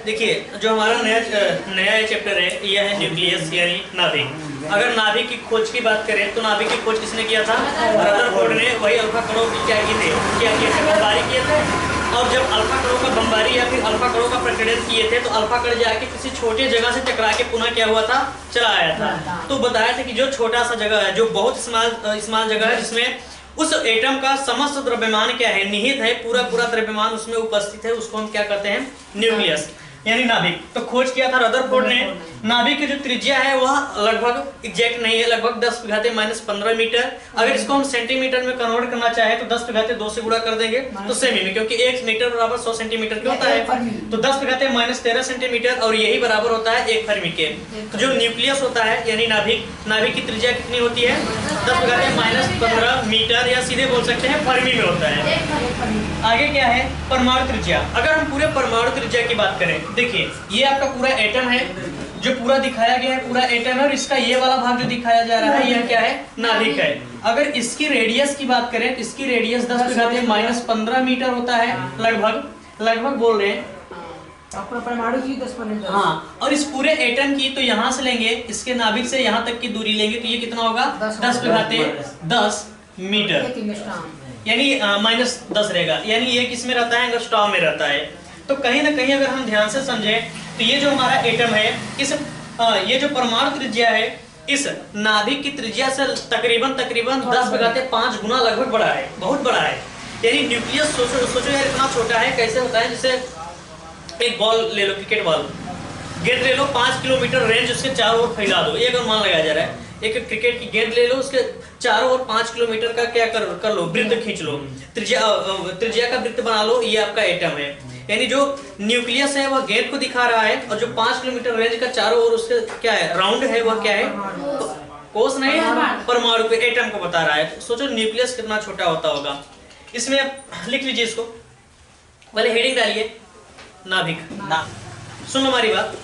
देखिए जो हमारा नया चैप्टर है यह है न्यूक्लियस यानी नाभिक। अगर नाभिक की खोज की बात करें तो नाभिक की खोज किसने किया था? रदरफोर्ड ने। वही अल्फा कणों की क्या किए थे? बमबारी किए थे। और जब अल्फा कणों का बमबारी या फिर अल्फा कणों का प्रकटन किए थे तो अल्फा कण जाके किसी छोटे जगह से टकरा के पुनः क्या हुआ था? चला आया था। तो बताया था कि जो छोटा सा जगह है, जो बहुत स्मॉल जगह है, जिसमें उस एटम का समस्त द्रव्यमान क्या है? निहित है, पूरा द्रव्यमान उसमें उपस्थित है, उसको हम क्या कहते हैं? न्यूक्लियस यानी नाभिक। तो खोज किया था रदरफोर्ड ने। नाभिक की जो त्रिज्या है वह लगभग एग्जैक्ट नहीं है, लगभग 10⁻⁻15 मीटर। अगर इसको हम सेंटीमीटर में कन्वर्ट करना चाहे तो 10⁻2 से गुणा कर देंगे तो सेमी में, क्योंकि 1 मीटर बराबर 100 सेंटीमीटर के होता है, तो 10⁻13 सेंटीमीटर, और यही बराबर होता है 1 फर्मी के। तो जो न्यूक्लियस होता है यानी नाभिक की त्रिज्या कितनी होती है? 10⁻15 मीटर, या सीधे बोल सकते हैं फर्मी में होता है। आगे क्या है? परमाणु त्रिज्या। अगर हम पूरे परमाणु त्रिज्या की बात करें, देखिए ये आपका पूरा एटम है, जो पूरा दिखाया गया है पूरा एटम है, और इसका ये वाला भाग जो दिखाया जा रहा है यह क्या है? नाभिक है। अगर इसकी रेडियस की बात करें तो इसकी रेडियस 10⁻15 मीटर होता है, लगभग बोल रहे हैं अपना परमाणु की 10 हाँ। और इस पूरे एटम की तो यहाँ से लेंगे, इसके नाभिक से यहाँ तक की दूरी लेंगे तो ये कितना होगा? 10⁻10 मीटर, यानी -10 रहेगा, यानी ये किस में रहता है? एंगस्ट्रॉम में रहता है। तो कहीं ना कहीं अगर हम ध्यान से समझें तो ये जो हमारा एटम है, ये जो परमाणु त्रिज्या है, इस नाभिक की त्रिज्या से तकरीबन 10⁵ गुना लगभग बड़ा है, बहुत बड़ा है। यानी न्यूक्लियस सोचो यार इतना छोटा है, कैसे होता है? जैसे एक बॉल ले लो, क्रिकेट बॉल, गेंद ले लो, 5 किलोमीटर रेंज उसके चारों ओर फैला दो, ये अगर मान लगाया जा रहा है। एक क्रिकेट की गेंद ले लो, उसके चारों ओर 5 किलोमीटर का क्या कर लो? वृत्त खींच लो, त्रिज्या का वृत्त बना लो, ये आपका एटम है। यानी जो न्यूक्लियस है वह गेंद को दिखा रहा है, और जो 5 किलोमीटर रेंज का चारों ओर उसके क्या है? राउंड है, वह क्या है? कोस नहीं, परमाणु को, एटम को बता रहा है। तो सोचो न्यूक्लियस कितना छोटा होता होगा। इसमें आप लिख लीजिए इसको, पहले हेडिंग डालिए नाभिक। सुन लो हमारी बात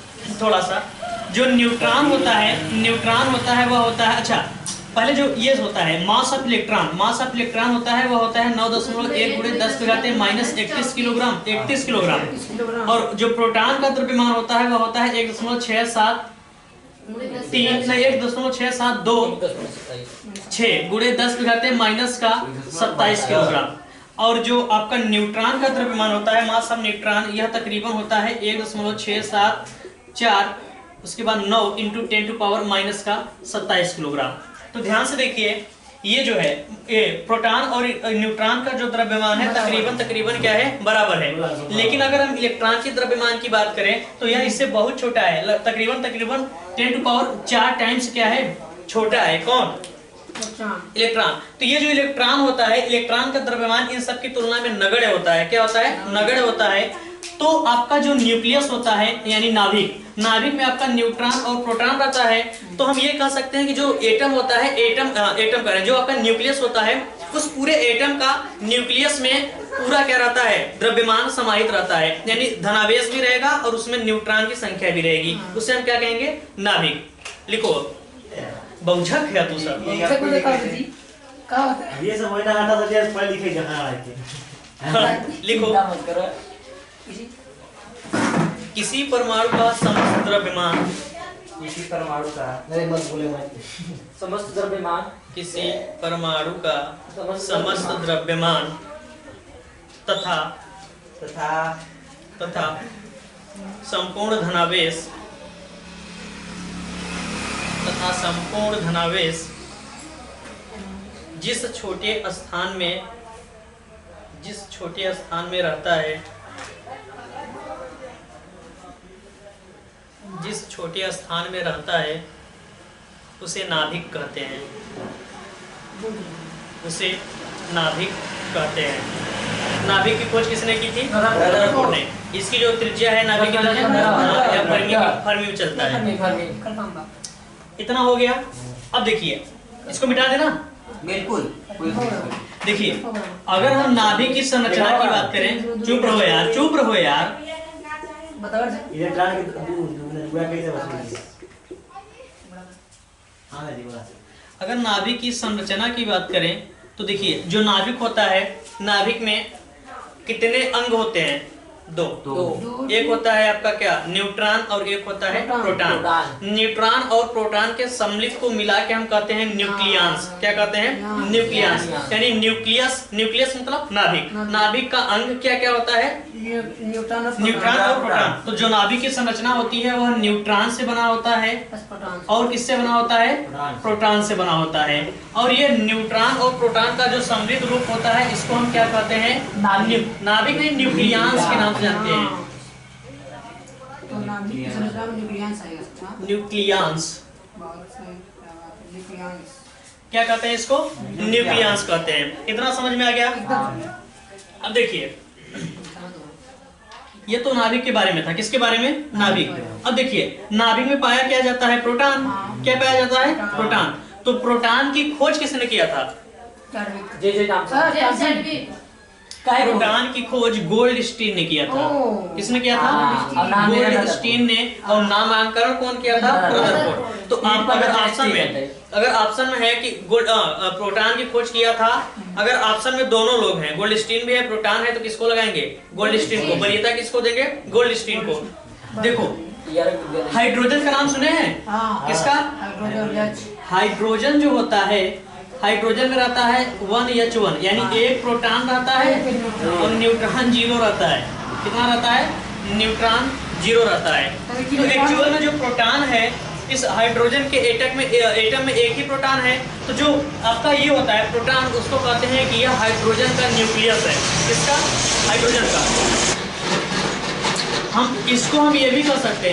थोड़ा सा। जो न्यूट्रॉन होता है वह होता है, अच्छा पहले जो ये होता है मास ऑफ इलेक्ट्रॉन होता है, वह होता है 9.1 × 10⁻31 किलोग्राम, 31 किलोग्राम। और जो प्रोटॉन का द्रव्यमान होता है वह होता है 1.672 × 10⁻27 किलोग्राम। और जो आपका न्यूट्रॉन का द्रव्यमान होता है, मास ऑफ न्यूट्रॉन, यह तकरीबन होता है 1.674, उसके बाद 9 × 10⁻⁻27 किलोग्राम। तो ध्यान से देखिए, ये जो है प्रोटॉन और न्यूट्रॉन का जो द्रव्यमान है तकरीबन क्या है? बराबर है। लेकिन अगर हम इलेक्ट्रॉन के द्रव्यमान की बात करें तो यह इससे बहुत छोटा है, तकरीबन 10⁴ टाइम्स क्या है? छोटा है। कौन? इलेक्ट्रॉन। तो ये जो इलेक्ट्रॉन होता है, इलेक्ट्रॉन का द्रव्यमान इन सब की तुलना में नगण्य होता है। क्या होता है? नगण्य होता है। तो आपका जो न्यूक्लियस होता है यानी नाभिक में आपका न्यूट्रॉन और प्रोटॉन रहता है। तो हम ये कह सकते हैं कि जो एटम होता है, जो आपका न्यूक्लियस होता है, उस पूरे एटम का न्यूक्लियस में पूरा क्या रहता है? द्रव्यमान समाहित रहता है, यानी धनावेश भी रहेगा और उसमें न्यूट्रॉन की संख्या भी रहेगी। उसे हम क्या कहेंगे? नाभिक। लिखो, बहुझक है तू सब। ये सब होना आता तो जैसे पढ़ लिखे जहां आए थे। लिखो, किसी परमाणु का समस्त द्रव्यमान, किसी परमाणु का, अरे मत बोले मत, समस्त द्रव्यमान, किसी परमाणु का समस्त द्रव्यमान तथा संपूर्ण धनावेश जिस छोटे स्थान में रहता है, जिस छोटे स्थान में रहता है उसे नाभिक कहते हैं, नाभिक की खोज किसने की थी? रदरफोर्ड ने। इसकी जो त्रिज्या है नाभिक की त्रिज्या फर्मी में चलता है। इतना हो गया। अब देखिए, इसको मिटा देना। बिल्कुल। देखिए, अगर हम नाभिक की संरचना की बात करें, चुप रहो यार। अगर नाभिक की संरचना की बात करें तो देखिए, जो नाभिक होता है, नाभिक में कितने अंग होते हैं? दो। एक होता है आपका क्या, न्यूट्रॉन, और एक होता है प्रोटॉन। न्यूट्रॉन और प्रोटॉन के सम्मिलित को मिला के हम कहते हैं न्यूक्लियस। क्या कहते हैं? न्यूक्लियस। यानी न्यूक्लियस, न्यूक्लियस मतलब नाभिक। नाभिक का अंग क्या क्या होता है? न्यूट्रॉन और प्रोटॉन। तो जो नाभिक की संरचना होती है वह न्यूट्रॉन से बना होता है, और किससे बना होता है? प्रोटॉन से बना होता है। और ये न्यूट्रॉन और प्रोटॉन का जो सम्मिलित रूप होता है इसको हम क्या कहते हैं? नाभिक नहीं, न्यूक्लियस के नाम से जानते हैं। तो नाभिक की संरचना में न्यूक्लियस आएगा। न्यूक्लियस न्यूक्लियस क्या कहते हैं? इसको न्यूक्लियस कहते हैं। इतना समझ में आ गया? अब देखिए, ये तो नाभिक के बारे में था। किसके बारे में? नाभिक। अब देखिए, नाभिक में पाया क्या जाता है? प्रोटॉन। क्या पाया जाता है? प्रोटॉन। तो प्रोटॉन की खोज किसने किया था? प्रोटॉन की खोज गोल्डस्टीन ने किया था। किसने किया था? गोल्डस्टीन ने। और नामांकन कौन किया था? रदरफोर्ड। तो आप अगर ऑप्शन में है कि प्रोटॉन की खोज किया था, अगर ऑप्शन में दोनों लोग हैं, गोल्डस्टीन भी है, प्रोटॉन है, तो किसको लगाएंगे? गोल्डस्टीन को। वरीयता किसको देंगे? गोल्डस्टीन को। देखो, हाइड्रोजन का नाम सुने हैं? किसका? हाइड्रोजन जो होता है, हाइड्रोजन में रहता है 1H1, यानी एक प्रोटॉन रहता है और न्यूट्रॉन 0 रहता है। कितना रहता है? न्यूट्रॉन 0 रहता है। तो एक्चुअल में जो प्रोटॉन है, इस हाइड्रोजन के एटम में एक ही प्रोटॉन है। तो जो आपका ये होता है प्रोटॉन, उसको कहते हैं कि यह हाइड्रोजन का न्यूक्लियस है। किसका? हाइड्रोजन का। हम ये भी कह सकते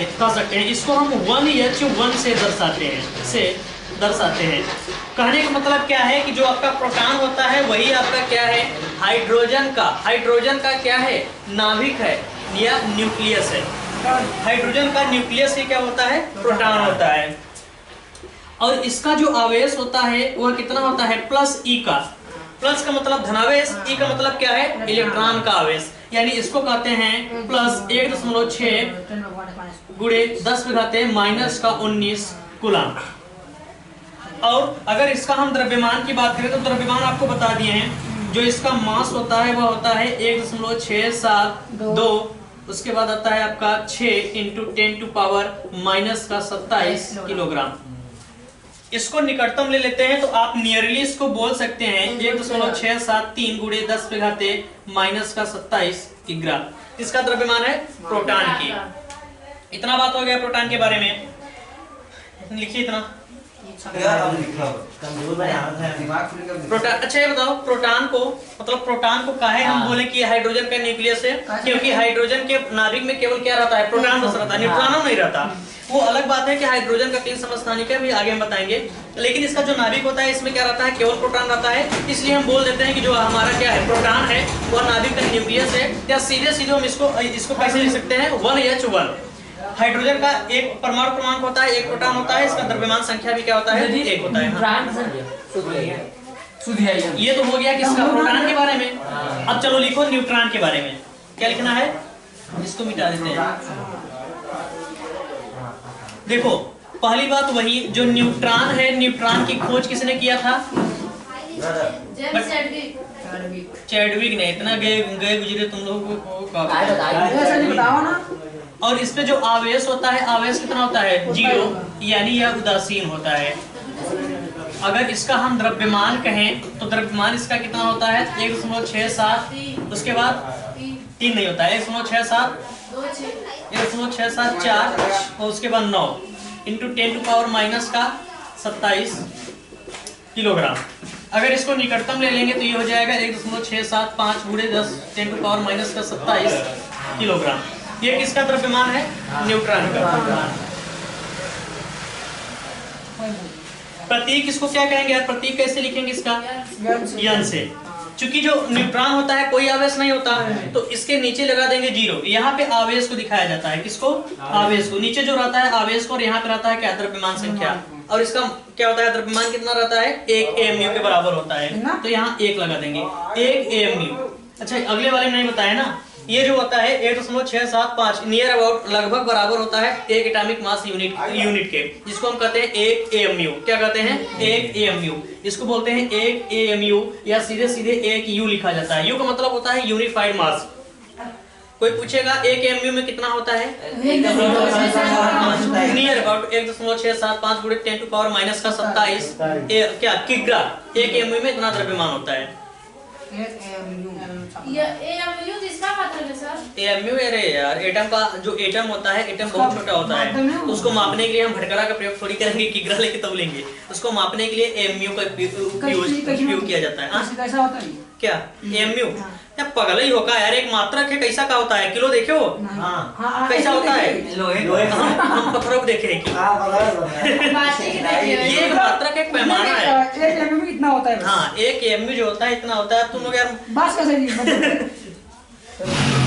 हैं इसको हम 1H1 से दर्शाते हैं। कहने का मतलब क्या है कि जो आपका प्रोटॉन होता है वही आपका क्या है? हाइड्रोजन का क्या है? नाभिक है या न्यूक्लियस है। हाइड्रोजन का न्यूक्लियस ही क्या होता है? प्रोटॉन होता है। और इसका जो आवेश होता है वह कितना होता है? प्लस ई का। प्लस का मतलब धनावेश, ई का मतलब क्या है? इलेक्ट्रॉन का आवेश। यानी इसको कहते हैं प्लस 1.6 गुणे 10⁻⁻⁻19 कूलम। और अगर इसका हम द्रव्यमान की बात करें तो द्रव्यमान आपको बता दिए हैं। जो इसका मास होता है वह होता है 1.672। उसके बाद आता है आपका 6 × 10⁻⁻27 किलोग्राम। इसको निकटतम ले लेते हैं तो आप नियरली इसको बोल सकते हैं 1.673 गुणे 10⁻⁻27 किग्रा। इसका द्रव्यमान है प्रोटॉन की। इतना बात हो गया प्रोटॉन के बारे में। लिखिए इतना। प्रोटॉन, अच्छा ये बताओ, प्रोटॉन को काहे हम बोले कि हाइड्रोजन का न्यूक्लियस है? क्योंकि हाइड्रोजन के नाभिक में केवल क्या रहता है? प्रोटॉन बस रहता है, न्यूट्रॉन नहीं रहता। वो अलग बात है कि हाइड्रोजन का 3 समस्थानिक है, भी आगे हम बताएंगे। लेकिन इसका जो नाभिक होता है इसमें क्या रहता है? केवल प्रोटॉन रहता है। इसलिए हम बोल देते हैं कि जो हमारा क्या है? प्रोटॉन है, वह नाभिक का न्यूक्लियस है। या सीधे हम इसको कैसे लिख सकते हैं? 1H1। हाइड्रोजन का एक परमाणु क्रमांक होता है, एक प्रोटॉन होता है, इसका द्रव्यमान संख्या भी क्या होता है? 1 होता है। ये तो हो गया किसका? प्रोटॉन के बारे में। अब चलो लिखो न्यूट्रॉन के बारे में। क्या लिखना है? इसको मिटा देते हैं। देखो, पहली बात वही, जो न्यूट्रॉन है, न्यूट्रॉन की खोज किसने किया था? चैडविक ने। इतना गए गुजरे तुम लोगों को बताओ ना। और इस पे जो आवेश होता है, आवेश कितना होता है? 0, यानी यह उदासीन होता है। अगर इसका हम द्रव्यमान कहें तो द्रव्यमान इसका कितना होता है? 1.67। उसके बाद 3 नहीं होता है, 1.67, 1.674 और उसके बाद 9 × 10⁻⁻27 किलोग्राम। अगर इसको निकटतम ले लेंगे तो ये हो जाएगा 1.675 गुणे 10⁻⁻27 किलोग्राम। ये किसका द्रव्यमान है? न्यूट्रॉन का। प्रतीक इसको क्या कहेंगे यार? प्रतीक कैसे लिखेंगे इसका? यन से। चूंकि जो न्यूट्रॉन होता है कोई आवेश नहीं होता, तो इसके नीचे लगा देंगे 0। यहाँ पे आवेश को दिखाया जाता है। किसको? आवेश को। नीचे जो रहता है आवेश को, और यहाँ पे रहता है क्या? द्रव्यमान संख्या। और इसका क्या होता है? द्रव्यमान कितना रहता है? 1 AMU के बराबर होता है। तो यहाँ 1 लगा देंगे, 1 AMU। अच्छा, अगले वाले में नहीं बताया ना। ये जो होता है 1.675 नियर अबाउट लगभग बराबर होता है 1 एटॉमिक मास यूनिट के, जिसको हम कहते हैं 1 AMU। क्या कहते हैं? 1 AMU। इसको बोलते हैं 1 AMU, या सीधे 1 U लिखा जाता है। U का मतलब होता है यूनिफाइड मास। कोई पूछेगा 1 mu में कितना होता है? 1.675 नियर अबाउट 1.675 गुणे 10 टू पावर माइनस का 27 क्या किग्रा 1 mu में इतना द्रव्यमान होता है। ये AMU किसका मतलब है सर? AMU अरे यार एटम का जो एटम होता है एटम बहुत छोटा होता है, तो उसको मापने के लिए हम भटकरा का प्रयोग थोड़ी करेंगे, किग्रा लेके तब लेंगे। उसको मापने के लिए AMU का उपयोग किया जाता है। कैसा होता है क्या AMU? क्या पगला ही होगा यार, एक मात्रक है, कैसा का होता है? किलो देखे हो? हाँ कैसा होता है? लोहे का हम पत्थरों को देखे हैं कि बातें की देखिए। ये एक मात्रक एक पैमाना है। 1 mm में इतना होता है बस। हाँ 1 mu जो होता है इतना होता है। तुम लोग यार बस कैसे नहीं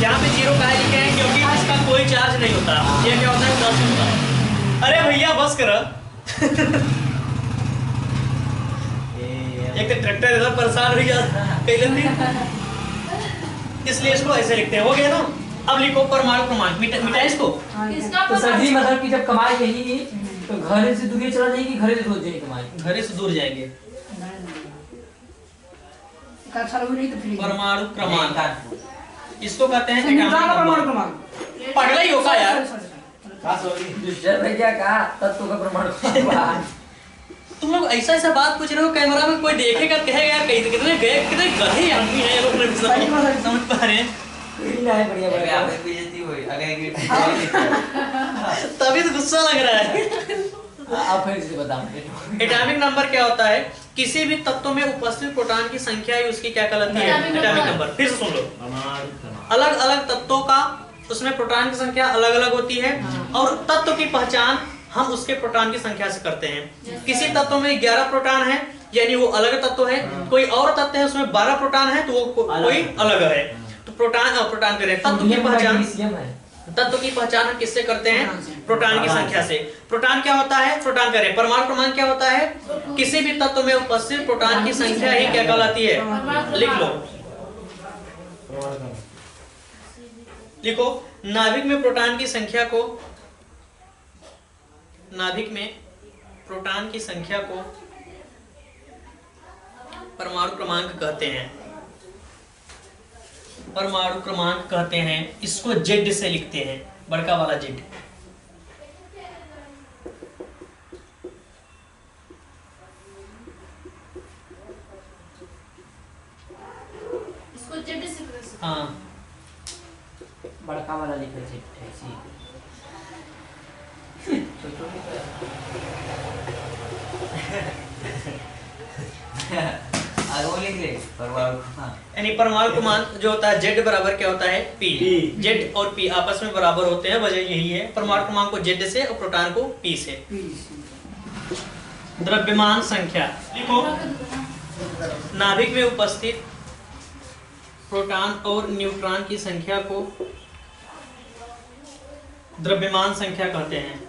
यहाँ पे 0 का लिखे हैं क्योंकि इसका कोई चार्ज नहीं होता। ये क्या होता है 10 होता है। अरे भैया बस कर। एक तो ट्रैक्टर इधर परेशान हो गया कई लोग, इसलिए इसको ऐसे लिखते हैं। हो गया ना? अब लिखो परमाणु क्रमांक, मिटा इसको। किसका तो सर जी पता? मतलब कि जब कमाई यही तो घर से दूर चला जाएगी, घर से रोज जाएगी कमाई। घरे से दूर जाएंगे। परमाणु क्रमांक इसको कहते हैं परमाणु क्रमांक। पगला ही होगा यार। सर भैया कहा तत्व का प्रमाण तुम लोग ऐसा ऐसा बात पूछ रहे हो, कैमरा में कोई देखेगा कहेगा यार कितने गधे आदमी हैं ये लोग, नहीं समझ पा रहे हैं। बढ़िया बढ़िया तभी तो गुस्सा लग रहा है। आप फिर से बताओ। एटॉमिक नंबर क्या होता है? किसी भी तत्व में उपस्थित प्रोटॉन की संख्या ही उसकी क्या कहलाती है? Atomic number. फिर से सुन लो, अलग अलग तत्वों का उसमें प्रोटॉन की संख्या अलग अलग होती है और तत्व की पहचान हम उसके प्रोटॉन की संख्या से करते हैं। किसी तत्व में 11 प्रोटॉन है यानी वो अलग तत्व है, कोई और तत्व है उसमें 12 प्रोटॉन है तो वो कोई अलग है। तो प्रोटॉन करें तत्व की पहचान हम किससे करते हैं? प्रोटॉन की संख्या से। प्रोटॉन क्या होता है? प्रोटॉन करें। परमाणु क्रमांक क्या होता है? किसी भी तत्व में उपस्थित प्रोटॉन की संख्या ही क्या कहलाती है? लिख लो, लिखो। नाभिक में प्रोटॉन की संख्या को परमाणु क्रमांक कहते हैं। परमाणु क्रमांक कहते हैं। इसको जेड से लिखते हैं, बड़का वाला जेड। इसको जेड से कैसे? हाँ बड़का वाला लिखा है ऐसी यानी परमाणु क्रमांक जो होता है जेड बराबर क्या होता है? पी। जेड और पी आपस में बराबर होते हैं, वजह यही है। परमाणु क्रमांक को जेड से और प्रोटॉन को पी से। द्रव्यमान संख्या लिखो। नाभिक में उपस्थित प्रोटॉन और न्यूट्रॉन की संख्या को द्रव्यमान संख्या कहते हैं।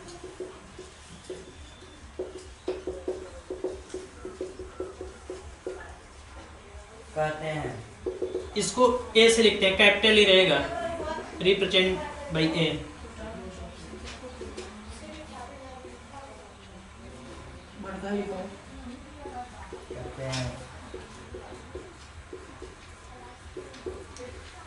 इसको ए से लिखते हैं, कैपिटल ही रहेगा, रिप्रेजेंट बाय ए।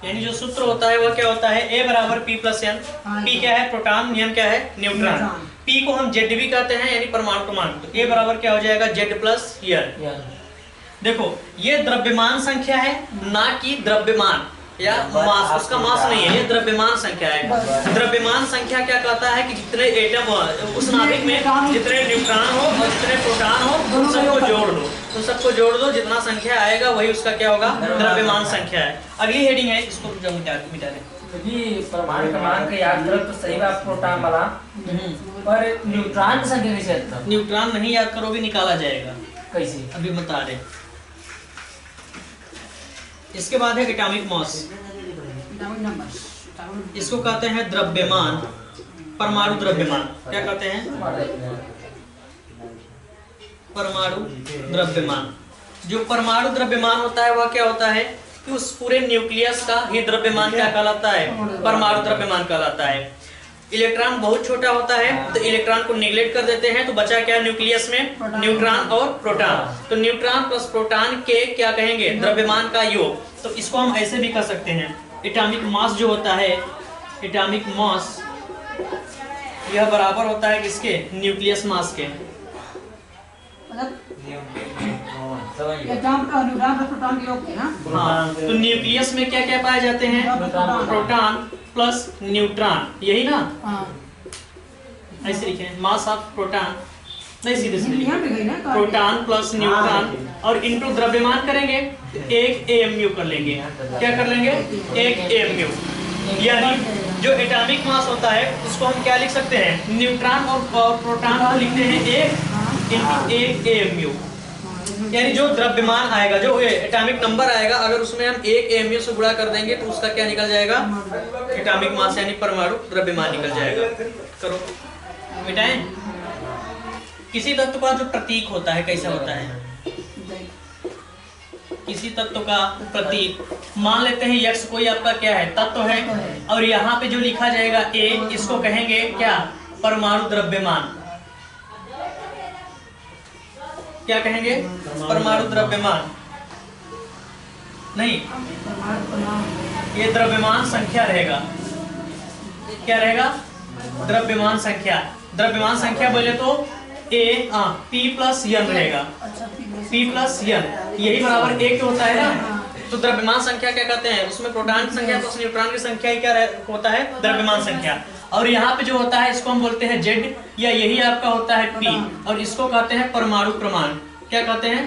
यानी जो सूत्र होता है वह क्या होता है? ए बराबर पी प्लस एन। पी क्या है? प्रोटॉन, एन क्या है? न्यूट्रॉन। पी को हम जेड भी कहते हैं यानी परमाणु क्रमांक। तो ए बराबर क्या हो जाएगा? Z plus N. देखो ये द्रव्यमान संख्या है, ना कि द्रव्यमान या मास। उसका मास नहीं है, ये द्रव्यमान संख्या है। द्रव्यमान संख्या क्या कहता है कि जितने एटम उस नाभिक में जितने न्यूट्रॉन हो और जितने प्रोटॉन हो उन सबको जोड़ दो, तो सबको जोड़ दो, जितना संख्या आएगा वही उसका क्या होगा? द्रव्यमान संख्या है। अगली हेडिंग है, इसको मिटा दें। परमाणु क्रमांक याद करो तो सही बात प्रोटॉन वाला, पर न्यूट्रॉन की संख्या कैसे याद करो? न्यूट्रॉन नहीं याद करो भी निकाला जाएगा। कैसे? अभी बता रहे। इसके बाद है एटॉमिक मास। इसको कहते हैं द्रव्यमान, परमाणु द्रव्यमान। क्या कहते हैं? परमाणु द्रव्यमान। जो परमाणु द्रव्यमान होता है वह क्या होता है कि उस पूरे न्यूक्लियस का ही द्रव्यमान क्या कहलाता है? परमाणु द्रव्यमान कहलाता है। इलेक्ट्रॉन बहुत छोटा होता है तो इलेक्ट्रॉन को नेग्लेक्ट कर देते हैं, तो बचा क्या न्यूक्लियस में? न्यूट्रॉन और प्रोटॉन। तो न्यूट्रॉन प्लस प्रोटॉन के क्या कहेंगे? द्रव्यमान का योग। तो इसको हम ऐसे भी कर सकते हैं, एटॉमिक मास जो होता है, एटॉमिक मास यह बराबर होता है किसके? न्यूक्लियस मास के। एटॉम का अनुदान प्लस प्रोटॉन के योग के ना। हाँ, तो न्यूक्लियस में क्या क्या पाए जाते हैं? प्रोटॉन प्लस न्यूट्रॉन, यही ना? हाँ ऐसे लिखे मास ऑफ प्रोटॉन, नहीं सीधे यहाँ पे गई ना तो प्रोटॉन प्लस न्यूट्रॉन और इनटू द्रव्यमान करेंगे तो 1 AMU कर लेंगे। क्या कर लेंगे? 1 AMU। यानी जो एटॉमिक मास होता है उसको हम क्या लिख सकते हैं? न्यूट्रॉन और प्रोटॉन को लिखते हैं 1 इंटू 1 AMU। यानी जो द्रव्यमान आएगा, जो एटॉमिक नंबर आएगा, अगर उसमें हम 1 AMU से गुणा कर देंगे तो उसका क्या निकल जाएगा? एटॉमिक मास यानी परमाणु द्रव्यमान निकल जाएगा। करो मिटाएं। किसी तत्व का जो प्रतीक होता है कैसा होता है? किसी तत्व का प्रतीक, मान लेते हैं यक्ष कोई आपका क्या है? तत्व है, और यहाँ पे जो लिखा जाएगा A, इसको कहेंगे क्या? परमाणु द्रव्यमान। क्या कहेंगे? परमाणु द्रव्यमान नहीं, ये द्रव्यमान संख्या रहेगा। क्या रहेगा? द्रव्यमान संख्या। द्रव्यमान संख्या बोले तो P प्लस N रहेगा। P प्लस N यही बराबर A के होता है ना। तो द्रव्यमान संख्या क्या कहते हैं? उसमें प्रोटॉन की संख्या प्लस न्यूट्रॉन की संख्या ही क्या होता है? द्रव्यमान संख्या। और यहाँ पे जो होता है इसको हम बोलते हैं Z, या यही आपका होता है P, और इसको कहते हैं परमाणु क्रमांक। क्या कहते हैं?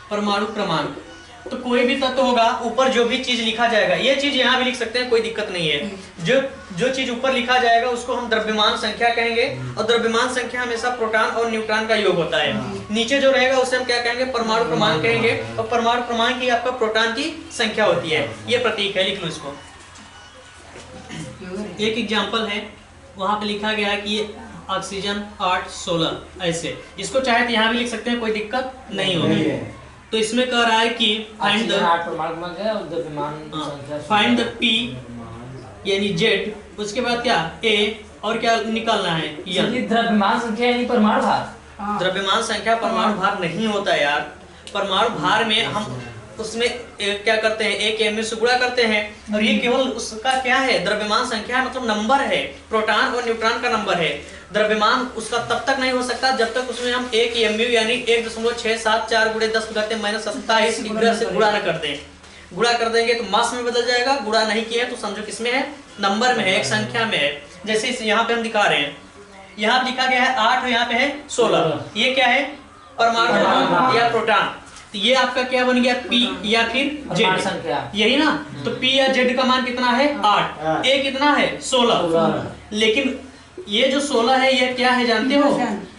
परमाणु क्रमांक। तो कोई भी तत्व होगा, ऊपर जो भी चीज लिखा जाएगा, ये चीज यहाँ भी लिख सकते हैं, कोई दिक्कत नहीं है। जो चीज ऊपर लिखा जाएगा उसको हम द्रव्यमान संख्या कहेंगे, और द्रव्यमान संख्या हमेशा प्रोटॉन और न्यूट्रॉन का योग होता है। नीचे जो रहेगा उसे हम क्या कहेंगे? परमाणु क्रमांक कहेंगे, और परमाणु क्रमांक ही आपका प्रोटॉन की संख्या होती है। ये प्रतीक है, लिख लो इसको। एक एग्जाम्पल है, वहां पे लिखा गया है कि ये ऑक्सीजन 8 16 ऐसे, इसको चाहे तो यहाँ भी लिख सकते हैं, कोई दिक्कत नहीं होगी। तो इसमें कह रहा है कि फाइंड द P यानी Z, उसके बाद क्या A, और क्या निकालना है? द्रव्यमान संख्या यानी परमाणु भार। द्रव्यमान संख्या परमाणु भार नहीं होता यार। परमाणु भार में हम उसमें क्या करते हैं? 1 AMU से गुणा करते हैं, और ये केवल उसका क्या है? द्रव्यमान संख्या है, मतलब नंबर है, प्रोटॉन और न्यूट्रॉन का नंबर है। द्रव्यमान उसका तब तक नहीं हो सकता जब तक उसमें हम 1 AMU यानी 1.674 × 10⁻⁻27 विग्रह से गुणा न कर दें। गुणा कर देंगे तो मास में बदल जाएगा। गुणा नहीं किया तो समझो किसमें है? नंबर में है, एक संख्या में है। जैसे यहाँ पे हम दिखा रहे हैं, यहाँ लिखा गया है 8 और यहाँ पे है 16। ये क्या है? परमाणु या प्रोटॉन। तो ये आपका क्या बन गया? P या फिर Z, यही ना? तो P या Z का मान कितना है? 8। A कितना है? 16। लेकिन ये जो 16 है ये क्या है जानते हो?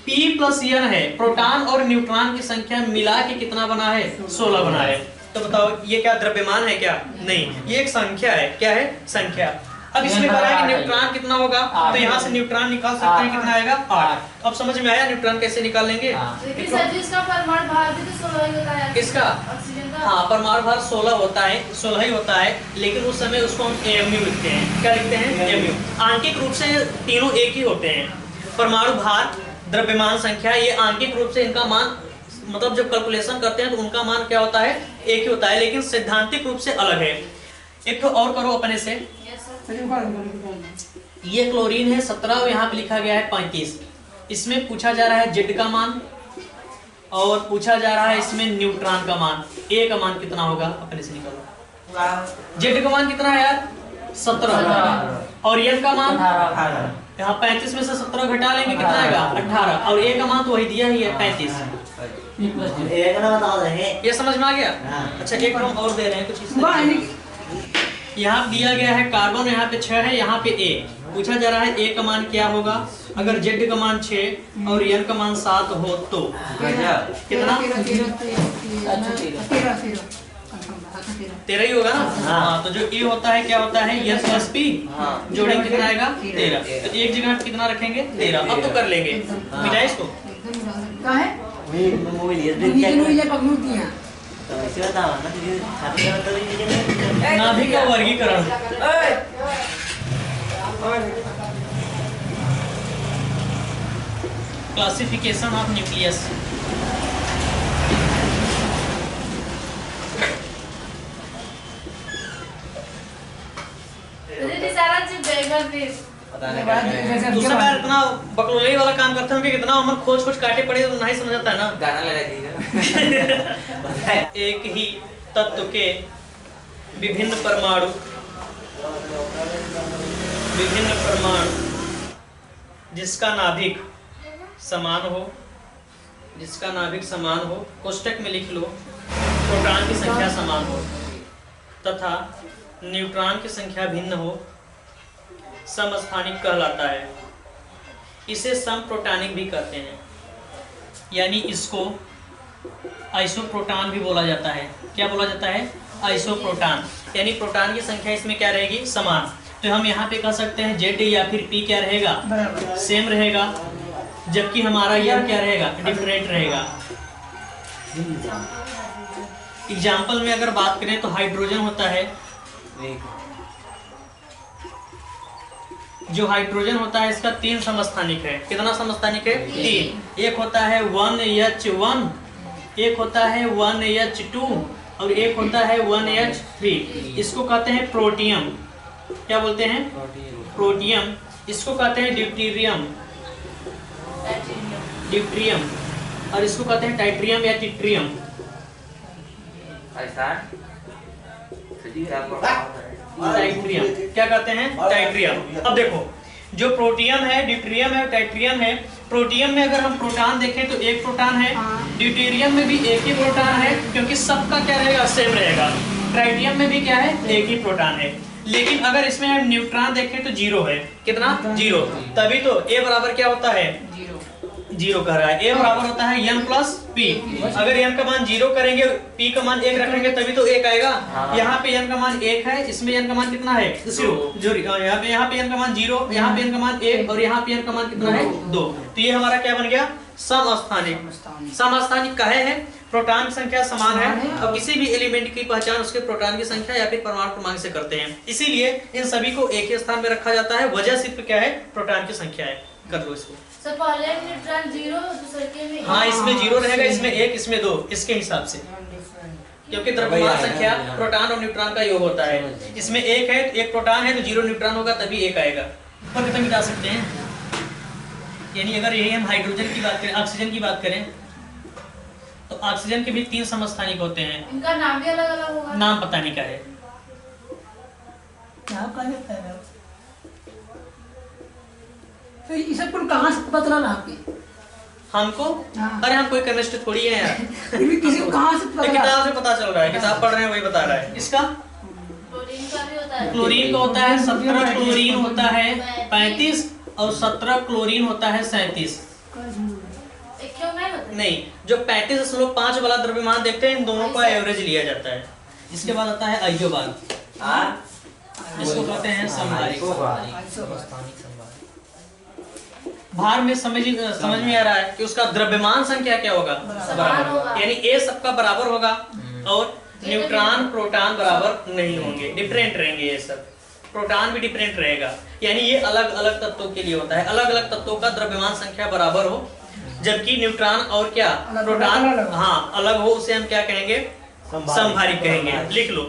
P प्लस N है। प्रोटॉन और न्यूट्रॉन की संख्या मिला के कितना बना है? 16 बना है। तो बताओ ये क्या द्रव्यमान है क्या? नहीं, ये एक संख्या है। क्या है? संख्या। अब इसमें कह रहा है कि न्यूट्रॉन कितना होगा, तो यहाँ से न्यूट्रॉन निकाल सकते हैं। कितना आएगा? 8। अब समझ में आया न्यूट्रॉन कैसे निकालेंगे? लेकिन सर जी इसका परमाणु भार भी तो 16 ही होता है। किसका? ऑक्सीजन का। हाँ, परमाणु भार 16 होता है, 16 ही होता है, लेकिन उस समय उसको हम AMU लिखते हैं। क्या लिखते हैं? AMU। आंकिक रूप से तीनों एक ही होते हैं। परमाणु भार, द्रव्यमान संख्या, ये आंकिक रूप से इनका मान, मतलब जब कैलकुलेशन करते हैं तो उनका मान क्या होता है? एक ही होता है, लेकिन सैद्धांतिक रूप से अलग है। एक तो और करो अपने से। ये क्लोरीन है 17 और यहाँ पे लिखा गया है 35। इसमें पूछा जा रहा है Z का मान, और पूछा जा रहा है इसमें न्यूट्रॉन का मान। A का मान कितना होगा? अपने से निकालो। Z का मान कितना है यार? 17। और N का मान? यहाँ 35 में से 17 घटा लेंगे, कितना आएगा? 18। और A का मान तो वही दिया ही है, 35। ये समझ में आ गया? अच्छा, एक हम और दे रहे हैं कुछ इस यहाँ दिया गया है कार्बन, यहाँ पे 6 है, यहाँ पे A। पूछा जा रहा है A का मान क्या होगा? अगर Z का मान 6 और N का मान 7 हो तो कितना? 13 ही होगा ना? हाँ, तो जो A होता है क्या होता है? N प्लस P जोड़ेंगे कितना आएगा? 13। तो एक जगह कितना रखेंगे? 13। अब तो कर लेंगे, मिलाए इसको। नाभिक का वर्गीकरण। Classification of nucleus. Bar please. दूसरा बार इतना बकलोली वाला काम करते हैं कि कितना हमर खोज खोज काटे पड़े तो नहीं समझ आता है ना। गाना लगा दीजिए। एक ही तत्व के विभिन्न परमाणु जिसका नाभिक समान हो कोष्टक में लिख लो, प्रोटॉन की संख्या समान हो तथा न्यूट्रॉन की संख्या भिन्न हो, समस्थानिक कहलाता है। इसे समप्रोटॉनिक भी कहते हैं, यानी इसको आइसोप्रोटॉन भी बोला जाता है। क्या बोला जाता है? आइसोप्रोटॉन। यानी प्रोटॉन की संख्या इसमें क्या रहेगी? समान। तो हम यहाँ पे कह सकते हैं Z या फिर P क्या रहेगा? सेम रहेगा, जबकि हमारा यह क्या रहेगा? डिफरेंट रहेगा। एग्जाम्पल में अगर बात करें तो हाइड्रोजन होता है, जो हाइड्रोजन होता है इसका 3 समस्थानिक है। कितना समस्थानिक है? 3। एक होता है 1H1, एक होता है 1H2 और एक होता है 1H3। इसको कहते हैं प्रोटियम। क्या बोलते हैं? प्रोटियम। इसको कहते हैं ड्यूटेरियम और इसको कहते हैं टाइट्रियम या टिट्रियम। टाइट्रियम क्या कहते हैं? टाइट्रियम। अब देखो, जो प्रोटियम है, ड्यूटेरियम है, टाइट्रियम है। प्रोटियम में अगर हम प्रोटॉन देखें तो एक प्रोटॉन है, ड्यूटेरियम में भी एक ही प्रोटॉन है क्योंकि सबका क्या रहेगा? सेम रहेगा। ट्राइटियम में भी क्या है? एक ही प्रोटॉन है। लेकिन अगर इसमें हम न्यूट्रॉन देखें तो 0 है। कितना? 0। तभी तो A बराबर क्या होता है? 0 कह रहा है। A बराबर होता है N प्लस P। अगर N का मान 0 करेंगे, P का मान 1 रखेंगे तभी तो 1 आएगा। यहाँ पे N का मान 1 है, इसमें N का मान कितना है? 0। यहाँ पे N का मान 0, यहाँ पे N का मान 1 और यहाँ पे N का मान कितना है? 2। तो ये हमारा क्या बन गया? समस्थानिक। समस्थानिक काहे है? प्रोटॉन की संख्या समान है और किसी भी एलिमेंट की पहचान उसके प्रोटॉन की संख्या या फिर परमाणु क्रमांक से करते हैं। इसीलिए इन सभी को एक ही स्थान में रखा जाता है। वजह सिर्फ क्या है? प्रोटॉन की संख्या है। कर लो इसको। सर पहले न्यूट्रॉन 0, दूसरे के में हाँ, इसमें 0 रहेगा, इसमें 1, इसमें 2, इसके हिसाब से, क्योंकि द्रव्यमान संख्या प्रोटॉन और न्यूट्रॉन का योग होता है। इसमें 1 है तो 1 प्रोटॉन है तो 0 न्यूट्रॉन होगा तभी 1 आएगा। ऊपर कितना मिटा सकते हैं? यानी अगर यही हम हाइड्रोजन की बात करें, ऑक्सीजन की बात करें तो ऑक्सीजन के भी 3 समस्थानिक होते हैं। इनका नाम भी अलग अलग होगा। नाम पता नहीं क्या है। तो ये सब कुल कहाँ से पता चला ना आपके? हमको? हाँ। अरे हम कोई केमिस्ट थोड़ी है यार। किसी को कहाँ से पता चला? किताब से पता चल रहा है, किताब पढ़ रहे हैं वही बता रहा है। इसका क्लोरीन का भी होता है। क्लोरीन का होता है 17, क्लोरीन होता है 35 और 17 क्लोरीन होता है 37। एक क्यों नहीं होता? नहीं, जो 35.5 वाला द्रव्यमान देखते हैं इन दोनों का एवरेज लिया जाता है। इसके बाद आता है आइसोबार, इसको कहते हैं समभारिक। भार में समझ में आ रहा है कि उसका द्रव्यमान संख्या क्या होगा? बराबर। यानी A सबका बराबर होगा और न्यूट्रॉन प्रोटॉन बराबर नहीं होंगे, डिफरेंट रहेंगे। ये सब प्रोटॉन भी डिफरेंट रहेगा। यानी ये अलग अलग तत्वों के लिए होता है। अलग अलग तत्वों का द्रव्यमान संख्या बराबर हो, जबकि न्यूट्रॉन और क्या? प्रोटॉन हाँ अलग हो, उसे हम क्या कहेंगे? समभारिक कहेंगे। लिख लो।